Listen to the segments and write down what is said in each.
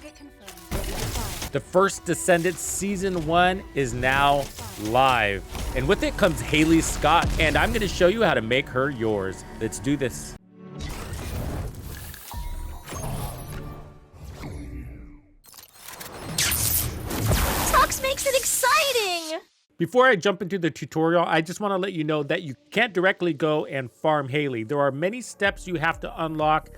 Target confirmed. The First Descendant Season 1 is now live. And with it comes Hailey Scott, and I'm gonna show you how to make her yours. Let's do this. Tux makes it exciting! Before I jump into the tutorial, I just want to let you know that you can't directly go and farm Hailey. There are many steps you have to unlock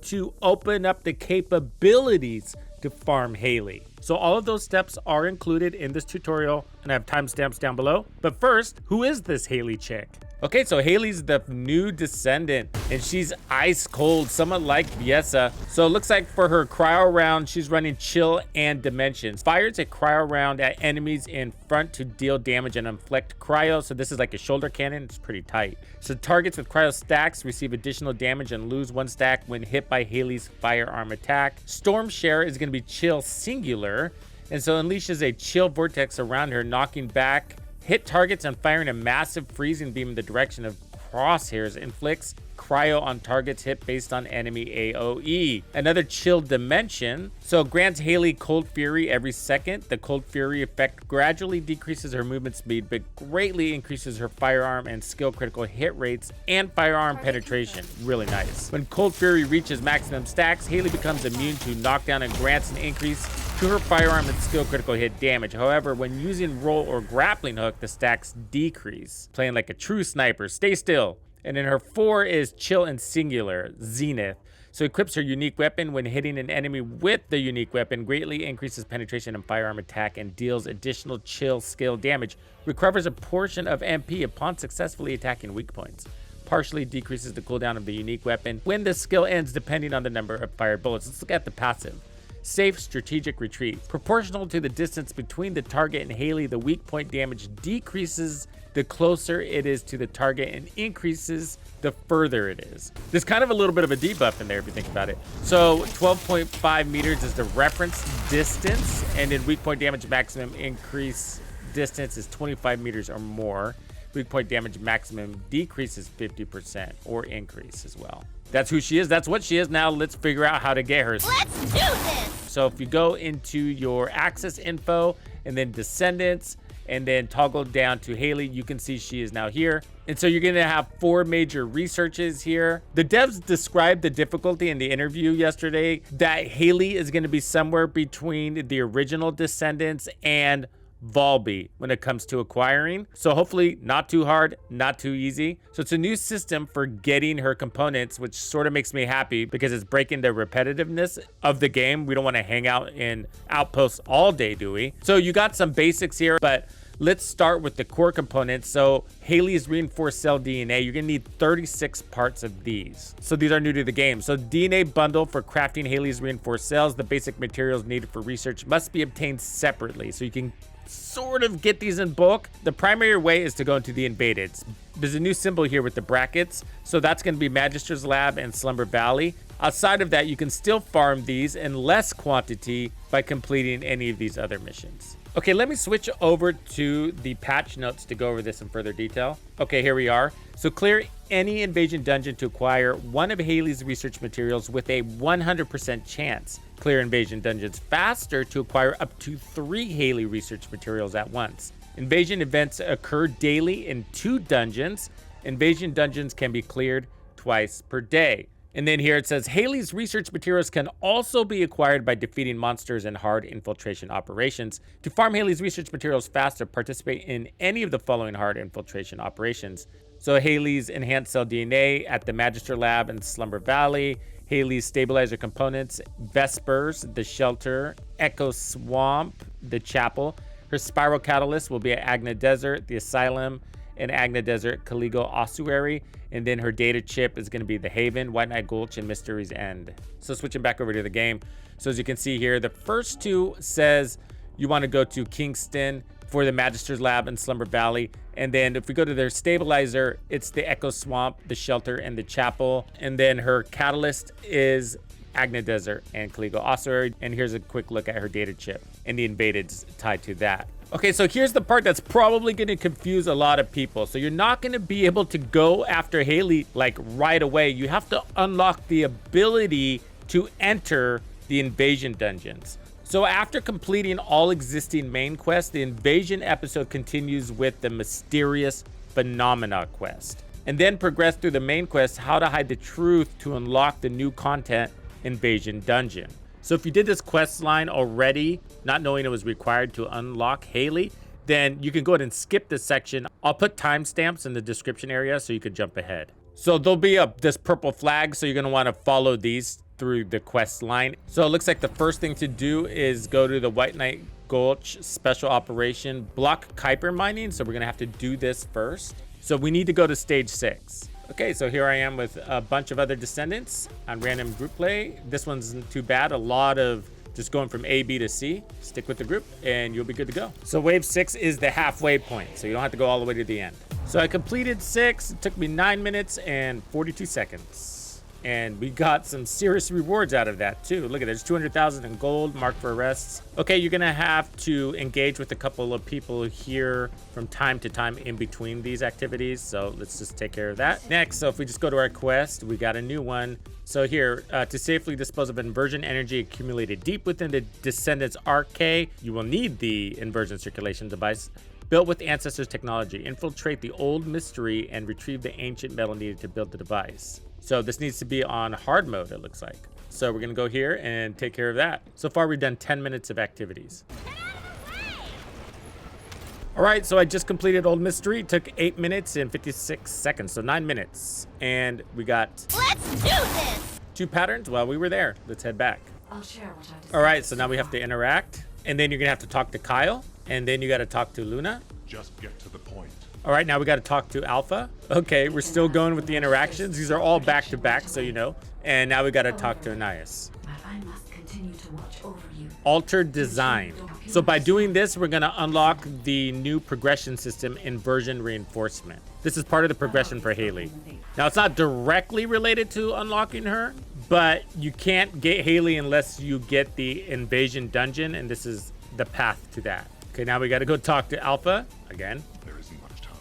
to open up the capabilities to farm Hailey. So all of those steps are included in this tutorial, and I have timestamps down below. But first, who is this Hailey chick? Okay, so Hailey's the new Descendant, and she's ice cold, somewhat like Viessa. So it looks like for her cryo round, she's running chill and dimensions. Fires a cryo round at enemies in front to deal damage and inflict cryo. So this is like a shoulder cannon, it's pretty tight. So targets with cryo stacks receive additional damage and lose 1 stack when hit by Hailey's firearm attack. Storm Share is gonna be chill singular, and so unleashes a chill vortex around her, knocking back hit targets and firing a massive freezing beam in the direction of crosshairs. Inflicts cryo on targets hit based on enemy AoE. Another chill dimension. So grants Hailey Cold Fury every second. The Cold Fury effect gradually decreases her movement speed, but greatly increases her firearm and skill critical hit rates and firearm penetration. Really nice. When Cold Fury reaches maximum stacks, Hailey becomes immune to knockdown and grants an increase to her firearm and skill critical hit damage. However, when using roll or grappling hook, the stacks decrease. Playing like a true sniper. Stay still. And then her 4 is chill and singular, Zenith. So equips her unique weapon when hitting an enemy with the unique weapon, greatly increases penetration and firearm attack, and deals additional chill skill damage. Recovers a portion of MP upon successfully attacking weak points. Partially decreases the cooldown of the unique weapon when the skill ends, depending on the number of fired bullets. Let's look at the passive. Safe strategic retreat. Proportional to the distance between the target and Hailey, the weak point damage decreases the closer it is to the target and increases the further it is. There's kind of a little bit of a debuff in there if you think about it. So 12.5 meters is the reference distance, and then weak point damage maximum increase distance is 25 meters or more. Weak point damage maximum decreases 50% or increase as well. That's who she is. That's what she is. Now let's figure out how to get her. Let's do this! So if you go into your access info and then Descendants and then toggle down to Hailey, you can see she is now here. And so you're gonna have 4 major researches here. The devs described the difficulty in the interview yesterday that Hailey is gonna be somewhere between the original Descendants and Volby when it comes to acquiring. So hopefully not too hard, not too easy. So it's a new system for getting her components, which sort of makes me happy because it's breaking the repetitiveness of the game. We don't want to hang out in Outposts all day, do we? So you got some basics here, but let's start with the core components. So Hailey's reinforced cell DNA, you're gonna need 36 parts of these. So these are new to the game. So DNA bundle for crafting Hailey's reinforced cells. The basic materials needed for research must be obtained separately. So you can sort of get these in bulk. The primary way is to go into the invaded. There's a new symbol here with the brackets. So that's going to be Magister's Lab and Slumber Valley. Outside of that, you can still farm these in less quantity by completing any of these other missions. Okay, let me switch over to the patch notes to go over this in further detail. Okay, here we are. So clear any invasion dungeon to acquire one of Hailey's research materials with a 100% chance. Clear invasion dungeons faster to acquire up to 3 Hailey research materials at once. Invasion events occur daily in 2 dungeons. Invasion dungeons can be cleared twice per day. And then here it says Hailey's research materials can also be acquired by defeating monsters in hard infiltration operations. To farm Hailey's research materials faster, participate in any of the following hard infiltration operations. So Hailey's enhanced cell DNA at the Magister Lab in Slumber Valley, Hailey's stabilizer components, Vespers, the shelter, Echo Swamp, the chapel. Her spiral catalyst will be at Agna Desert, the asylum, and Agna Desert, Caligo Ossuary. And then her data chip is going to be the Haven, White Knight Gulch, and Mystery's End. So switching back over to the game. So as you can see here, the first 2 says you want to go to Kingston for the Magister's Lab in Slumber Valley. And then if we go to their stabilizer, it's the Echo Swamp, the shelter, and the chapel. And then her catalyst is Agna Desert and Caligo Ossuary. And here's a quick look at her data chip and the invadeds tied to that. Okay, so here's the part that's probably going to confuse a lot of people. So you're not going to be able to go after Hailey like right away. You have to unlock the ability to enter the Invasion dungeons. So after completing all existing main quests, the Invasion episode continues with the Mysterious Phenomena quest, and then progress through the main quest, How to Hide the Truth, to unlock the new content, Invasion dungeon. So if you did this quest line already, not knowing it was required to unlock Hailey, then you can go ahead and skip this section. I'll put timestamps in the description area so you can jump ahead. So there'll be this purple flag, so you're gonna wanna follow these through the quest line. So it looks like the first thing to do is go to the White Knight Gulch Special Operation, block Kuiper mining. So we're gonna have to do this first. So we need to go to stage 6. Okay, so here I am with a bunch of other descendants on random group play. This one's not too bad. A lot of just going from A, B to C. Stick with the group and you'll be good to go. So wave 6 is the halfway point, so you don't have to go all the way to the end. So I completed 6. It took me 9 minutes and 42 seconds. And we got some serious rewards out of that too. Look at it, there's 200,000 in gold, marked for arrests. Okay, you're gonna have to engage with a couple of people here from time to time in between these activities. So let's just take care of that. Next, so if we just go to our quest, we got a new one. So here, to safely dispose of inversion energy accumulated deep within the Descendant's RK, you will need the inversion circulation device built with Ancestors technology. Infiltrate the old mystery and retrieve the ancient metal needed to build the device. So this needs to be on hard mode, it looks like. So we're gonna go here and take care of that. So far, we've done 10 minutes of activities. All right, so I just completed Old Mystery. It took 8 minutes and 56 seconds, so 9 minutes. And we got... Let's do this! 2 patterns. Well, we were there. Let's head back. I'll share what I decided. All right, so now we have to interact. And then you're gonna have to talk to Kyle. And then you gotta talk to Luna. Just get to the point. All right, now we gotta talk to Alpha. Okay, we're still going with the interactions. These are all back to back, so you know. And now we gotta talk to Anais. But I must continue to watch over you. Altered design. So by doing this, we're gonna unlock the new progression system, Inversion Reinforcement. This is part of the progression for Hailey. Now, it's not directly related to unlocking her, but you can't get Hailey unless you get the Invasion dungeon, and this is the path to that. Okay, now we gotta go talk to Alpha again. There isn't much time.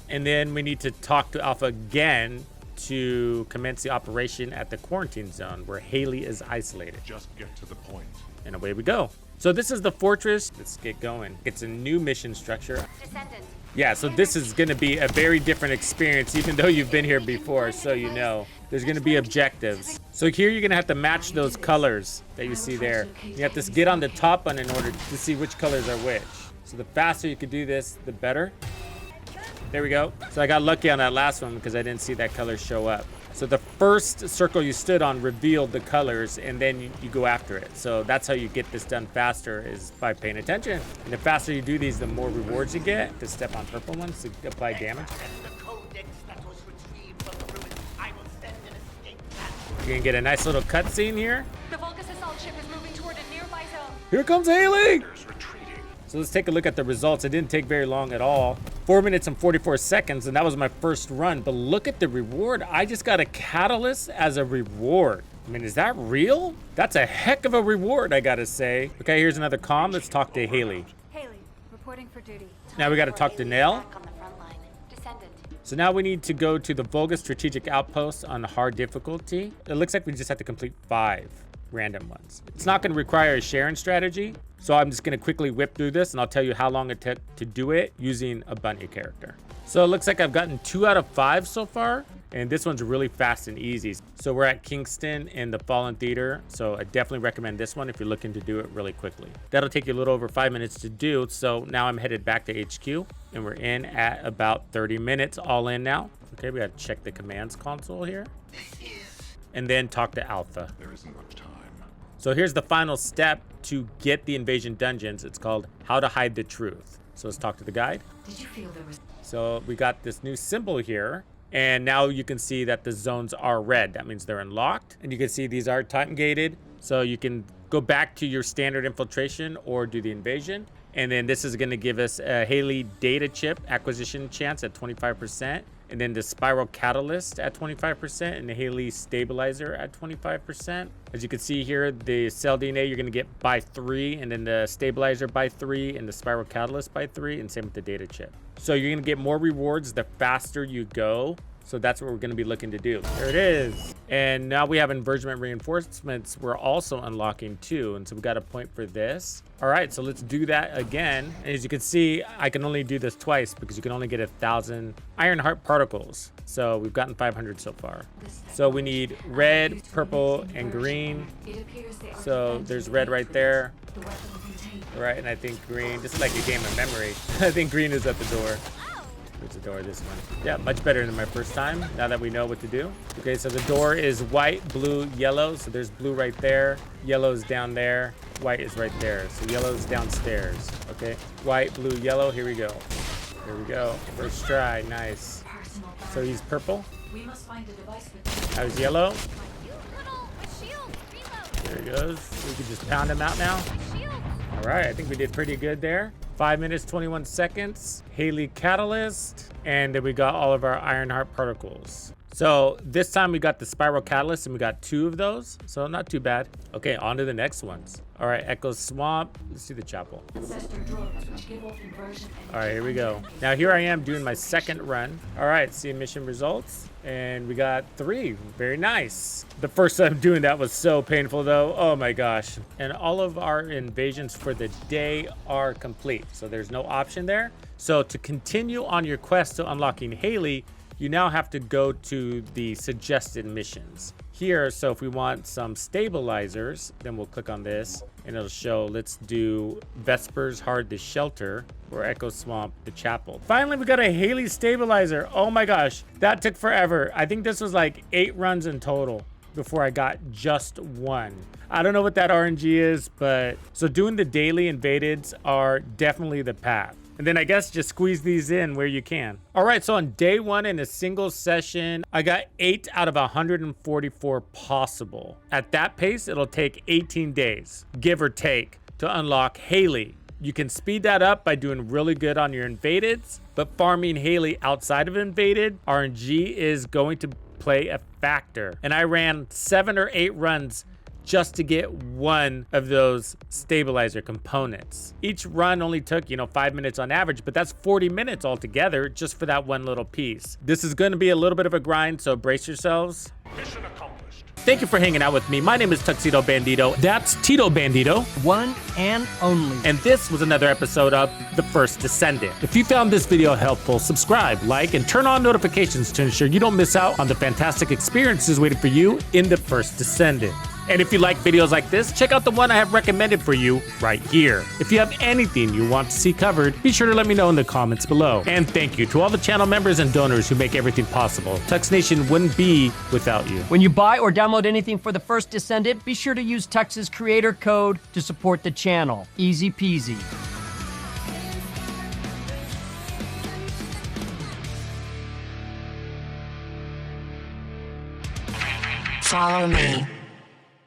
And then we need to talk to Alpha again to commence the operation at the quarantine zone where Hailey is isolated. Just get to the point. And away we go. So this is the fortress. Let's get going. It's a new mission structure. Descendant. Yeah, so this is gonna be a very different experience, even though you've been here before, so you know. There's gonna be objectives. So here you're gonna have to match those colors that you see there. You have to get on the top one in order to see which colors are which. So the faster you can do this, the better. There we go. So I got lucky on that last one because I didn't see that color show up. So the first circle you stood on revealed the colors, and then you go after it. So that's how you get this done faster, is by paying attention. And the faster you do these, the more rewards you get. To step on purple ones to apply damage. You're gonna get a nice little cutscene here. The Vulgus assault ship is moving toward a nearby zone. Here comes Hailey! There's retreating. So let's take a look at the results. It didn't take very long at all. 4 minutes and 44 seconds, and that was my first run. But look at the reward. I just got a catalyst as a reward. I mean, is that real? That's a heck of a reward, I gotta say. Okay, here's another comm. Let's talk to Hailey. Haley, reporting for duty. Now we gotta talk to Nell. Back on the front line. Descendant. So now we need to go to the Vulgus Strategic Outpost on hard difficulty. It looks like we just have to complete 5 random ones. It's not going to require a sharing strategy, so I'm just going to quickly whip through this and I'll tell you how long it took to do it using a bunny character. So it looks like I've gotten 2 out of 5 so far, and this one's really fast and easy. So we're at Kingston in the Fallen Theater, so I definitely recommend this one if you're looking to do it really quickly. That'll take you a little over 5 minutes to do, so now I'm headed back to HQ, and we're in at about 30 minutes all in now. Okay, we got to check the commands console here. And then talk to Alpha. There isn't much time. So here's the final step to get the Invasion dungeons. It's called How to Hide the Truth. So let's talk to the guide. Did you feel there was... So we got this new symbol here, and now you can see that the zones are red. That means they're unlocked, and you can see these are time gated. So you can go back to your standard infiltration or do the invasion. And then this is going to give us a Hailey data chip acquisition chance at 25%. And then the spiral catalyst at 25% and the Hailey stabilizer at 25%. As you can see here, the cell DNA you're gonna get by 3, and then the stabilizer by 3, and the spiral catalyst by 3, and same with the data chip. So you're gonna get more rewards the faster you go So that's what we're going to be looking to do. There it is. And now we have inversion reinforcements we're also unlocking too. And so we got a point for this. All right, so let's do that again. And as you can see, I can only do this twice because you can only get 1,000 iron heart particles. So we've gotten 500 so far. So we need red, purple, and green. So there's red right there. Right, and I think green, this is like a game of memory. I think green is at the door. There's the door, this one. Yeah, much better than my first time, now that we know what to do. Okay, so the door is white, blue, yellow. So there's blue right there, yellow's down there, white is right there. So yellow's downstairs, okay? White, blue, yellow, here we go. Here we go, first try, nice. So he's purple. I was yellow. There he goes. We can just pound him out now. All right, I think we did pretty good there. 5 minutes, 21 seconds. Hailey Catalyst. And then we got all of our iron heart particles. So this time we got the spiral catalyst and we got 2 of those. So not too bad. Okay, on to the next ones. All right, Echo Swamp. Let's see the chapel. All right, here we go. Now here I am doing my second run. All right, see mission results. And we got 3. Very nice. The first time doing that was so painful though. Oh my gosh. And all of our invasions for the day are complete. So there's no option there. So to continue on your quest to unlocking Hailey, you now have to go to the suggested missions. Here, so if we want some stabilizers, then we'll click on this and it'll show, let's do Vespers Hard the Shelter or Echo Swamp the Chapel. Finally, we got a Hailey stabilizer. Oh my gosh, that took forever. I think this was like 8 runs in total before I got just 1. I don't know what that RNG is, but so doing the daily invadeds are definitely the path. And then I guess just squeeze these in where you can. All right, so on day 1 in a single session, I got 8 out of 144 possible. At that pace, it'll take 18 days, give or take, to unlock Hailey. You can speed that up by doing really good on your invadeds, but farming Hailey outside of invaded, RNG is going to play a factor. And I ran 7 or 8 runs just to get 1 of those stabilizer components. Each run only took, 5 minutes on average, but that's 40 minutes altogether just for that 1 little piece. This is going to be a little bit of a grind, so brace yourselves. Mission accomplished. Thank you for hanging out with me. My name is Tuxedo Bandido. That's Tito Bandido. One and only. And this was another episode of The First Descendant. If you found this video helpful, subscribe, like, and turn on notifications to ensure you don't miss out on the fantastic experiences waiting for you in The First Descendant. And if you like videos like this, check out the one I have recommended for you right here. If you have anything you want to see covered, be sure to let me know in the comments below. And thank you to all the channel members and donors who make everything possible. Tux Nation wouldn't be without you. When you buy or download anything for the First Descendant, be sure to use Tux's creator code to support the channel. Easy peasy. Follow me.